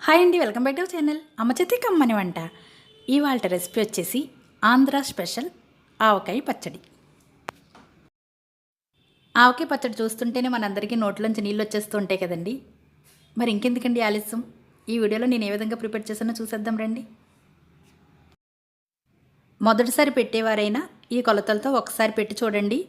Hi అండి, welcome back to our channel అమ్మ చేతి కమ్మని వంట. ఇవాళ రెసిపీ వచ్చేసి ఆంధ్ర స్పెషల్ ఆవకాయ పచ్చడి. ఆవకాయ పచ్చడి చూస్తుంటేనే మనందరికీ నోట్లోంచి నీళ్ళు వచ్చేస్తూ ఉంటాయి కదండి. మరి ఇంకెందుకండి ఆలస్యం, ఈ వీడియోలో నేను ఏ విధంగా ప్రిపేర్ చేసానో చూసేద్దాం రండి. మొదటిసారి పెట్టేవారైనా ఈ కొలతలతో ఒకసారి పెట్టి చూడండి.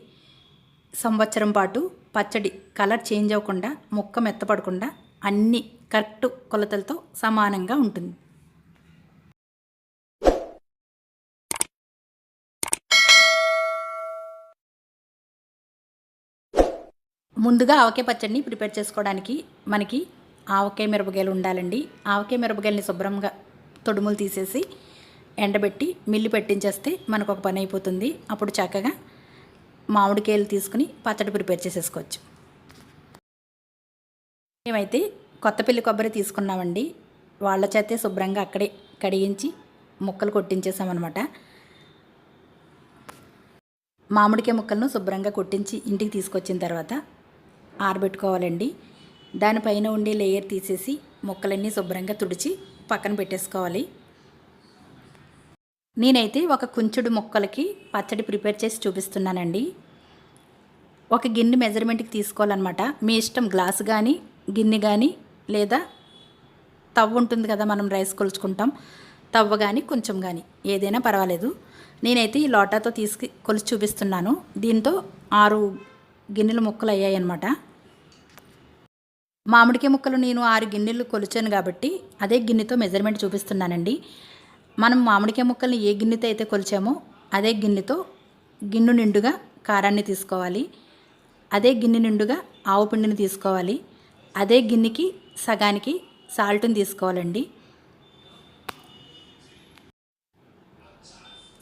సంవత్సరం పాటు పచ్చడి కలర్ చేంజ్ అవ్వకుండా, ముక్క మెత్తపడకుండా అన్నీ కరెక్ట్ కొలతలతో సమానంగా ఉంటుంది. ముందుగా ఆవకాయ పచ్చడిని ప్రిపేర్ చేసుకోవడానికి మనకి ఆవకాయ మిరపకాయలు ఉండాలండి. ఆవకాయ మిరపకాయలని శుభ్రంగా తొడుములు తీసేసి ఎండబెట్టి మిల్లి పెట్టించేస్తే మనకు ఒక పని అయిపోతుంది. అప్పుడు చక్కగా మామిడికాయలు తీసుకుని పచ్చడి ప్రిపేర్ చేసేసుకోవచ్చు. మేమైతే కొత్తపల్లి కొబ్బరి తీసుకున్నామండి. వాళ్ళ చేతే శుభ్రంగా అక్కడే కడిగించి ముక్కలు కొట్టించేసామన్నమాట. మామిడికాయ ముక్కలను శుభ్రంగా కొట్టించి ఇంటికి తీసుకొచ్చిన తర్వాత ఆరబెట్టుకోవాలండి. దానిపైన ఉండే లేయర్ తీసేసి ముక్కలన్నీ శుభ్రంగా తుడిచి పక్కన పెట్టేసుకోవాలి. నేనైతే ఒక కుంచుడు ముక్కలకి పచ్చడి ప్రిపేర్ చేసి చూపిస్తున్నానండి. ఒక గిన్నె మెజర్మెంట్కి తీసుకోవాలన్నమాట. మీ ఇష్టం, గ్లాసు కానీ గిన్నె కానీ లేదా తవ్వ ఉంటుంది కదా, మనం రైస్ కొలుచుకుంటాం, తవ్వ కానీ కొంచెం కానీ ఏదైనా పర్వాలేదు. నేనైతే ఈ లోటాతో కొలిచి చూపిస్తున్నాను. దీంతో 6 గిన్నెల ముక్కలు అయ్యాయి అన్నమాట. మామిడికాయ ముక్కలు నేను 6 గిన్నెలు కొలిచాను కాబట్టి అదే గిన్నెతో మెజర్మెంట్ చూపిస్తున్నానండి. మనం మామిడికాయ ముక్కల్ని ఏ గిన్నెతో అయితే కొలిచామో అదే గిన్నెతో గిన్నె నిండుగా కారాన్ని తీసుకోవాలి. అదే గిన్నె నిండుగా ఆవు పిండిని తీసుకోవాలి. అదే గిన్నెకి సగానికి సాల్ట్ని తీసుకోవాలండి.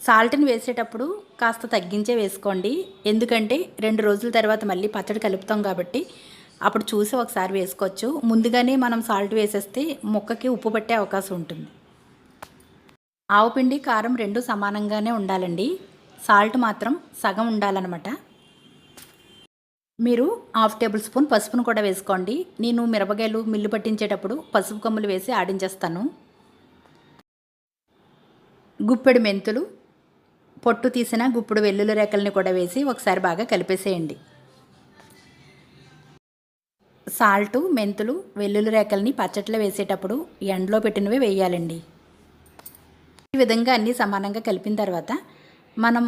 సాల్ట్ని వేసేటప్పుడు కాస్త తగ్గించే వేసుకోండి. ఎందుకంటే 2 రోజుల తర్వాత మళ్ళీ పచ్చడి కలుపుతాం కాబట్టి అప్పుడు చూసి ఒకసారి వేసుకోవచ్చు. ముందుగానే మనం సాల్ట్ వేసేస్తే ముక్కకి ఉప్పు పట్టే అవకాశం ఉంటుంది. ఆవుపిండి కారం 2 సమానంగానే ఉండాలండి. సాల్ట్ మాత్రం సగం ఉండాలన్నమాట. మీరు 1/2 టేబుల్ స్పూన్ పసుపును కూడా వేసుకోండి. నేను మిరపకాయలు మిల్లు పట్టించేటప్పుడు పసుపు కొమ్ములు వేసి ఆడించేస్తాను. గుప్పెడు మెంతులు, పొట్టు తీసిన గుప్పుడు వెల్లుల్లి రేకల్ని కూడా వేసి ఒకసారి బాగా కలిపేసేయండి. సాల్టు, మెంతులు, వెల్లుల్లి రేకల్ని పచ్చట్లో వేసేటప్పుడు ఎండలో పెట్టినవే వేయాలండి. ఈ విధంగా అన్నీ సమానంగా కలిపిన తర్వాత మనం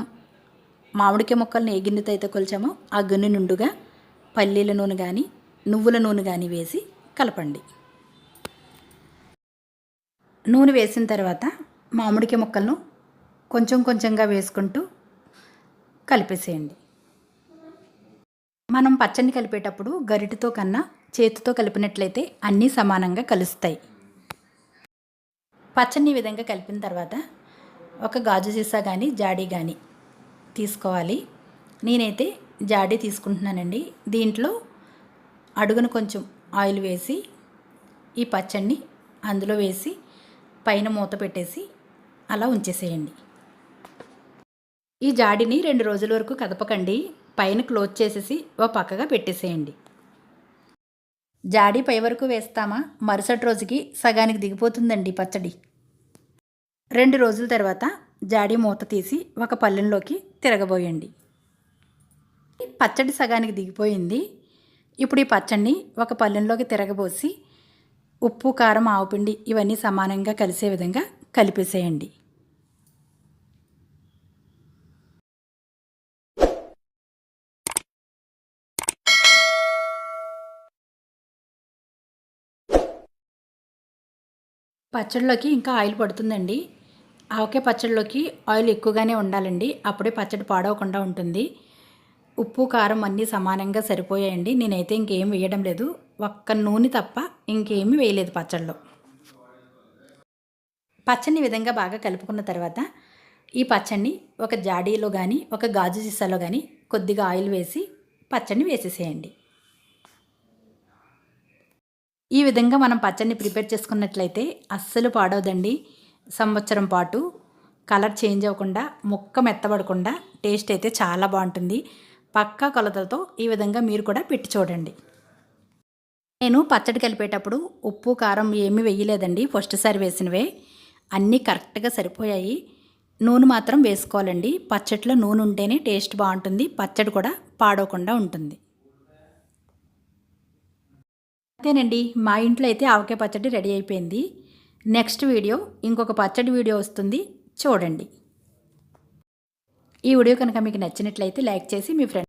మామిడికాయ ముక్కల్ని ఏ గిన్నెతో అయితే కొలిచామో ఆ గిన్నె నుండుగా పల్లీల నూనె కానీ నువ్వుల నూనె కానీ వేసి కలపండి. నూనె వేసిన తర్వాత మామిడికాయ ముక్కలను కొంచెం కొంచెంగా వేసుకుంటూ కలిపేసేయండి. మనం పచ్చడిని కలిపేటప్పుడు గరిటెతో కన్నా చేతితో కలిపినట్లయితే అన్నీ సమానంగా కలుస్తాయి. పచ్చడిని ఈ విధంగా కలిపిన తర్వాత ఒక గాజు సీసా కానీ జాడీ కానీ తీసుకోవాలి. నేనైతే జాడీ తీసుకుంటున్నానండి. దీంట్లో అడుగున కొంచెం ఆయిల్ వేసి ఈ పచ్చడిని అందులో వేసి పైన మూత పెట్టేసి అలా ఉంచేసేయండి. ఈ జాడీని 2 రోజుల వరకు కదపకండి. పైన క్లోజ్ చేసేసి ఓ పక్కగా పెట్టేసేయండి. జాడీ పై వరకు వేస్తామా, మరుసటి రోజుకి సగానికి దిగిపోతుందండి పచ్చడి. 2 రోజుల తర్వాత జాడీ మూత తీసి ఒక పళ్ళెంలోకి తిరగబోయండి. పచ్చడి సగానికి దిగిపోయింది. ఇప్పుడు ఈ పచ్చడిని ఒక పళ్ళెంలోకి తిరగబోసి ఉప్పు, కారం, ఆవుపిండి ఇవన్నీ సమానంగా కలిసే విధంగా కలిపేసేయండి. పచ్చడిలోకి ఇంకా ఆయిల్ పడుతుందండి. ఆవకాయ పచ్చడిలోకి ఆయిల్ ఎక్కువగానే ఉండాలండి. అప్పుడే పచ్చడి పాడవకుండా ఉంటుంది. ఉప్పు, కారం అన్నీ సమానంగా సరిపోయాయండి. నేనైతే ఇంకేం వేయడం లేదు. ఒక్క నూనె తప్ప ఇంకేమీ వేయలేదు పచ్చడిలో. పచ్చడిని ఈ విధంగా బాగా కలుపుకున్న తర్వాత ఈ పచ్చడిని ఒక జాడీలో కానీ ఒక గాజు సీసాలో కానీ కొద్దిగా ఆయిల్ వేసి పచ్చడిని వేసేసేయండి. ఈ విధంగా మనం పచ్చడిని ప్రిపేర్ చేసుకున్నట్లయితే అస్సలు పాడవదండి. సంవత్సరం పాటు కలర్ చేంజ్ అవ్వకుండా, ముక్క మెత్తబడకుండా టేస్ట్ అయితే చాలా బాగుంటుంది. పక్కా కొలతలతో ఈ విధంగా మీరు కూడా పెట్టి చూడండి. నేను పచ్చడి కలిపేటప్పుడు ఉప్పు కారం ఏమీ వేయలేదండి, ఫస్ట్ సారి వేసినవే అన్నీ కరెక్ట్గా సరిపోయాయి. నూనె మాత్రం వేసుకోవాలండి, పచ్చడిలో నూనె ఉంటేనే టేస్ట్ బాగుంటుంది, పచ్చడి కూడా పాడవకుండా ఉంటుంది. అంతేనండి, మా ఇంట్లో అయితే ఆవకాయ పచ్చడి రెడీ అయిపోయింది. నెక్స్ట్ వీడియో ఇంకొక పచ్చడి వీడియో వస్తుంది, చూడండి. ఈ వీడియో కనుక మీకు నచ్చినట్లయితే లైక్ చేసి మీ ఫ్రెండ్స్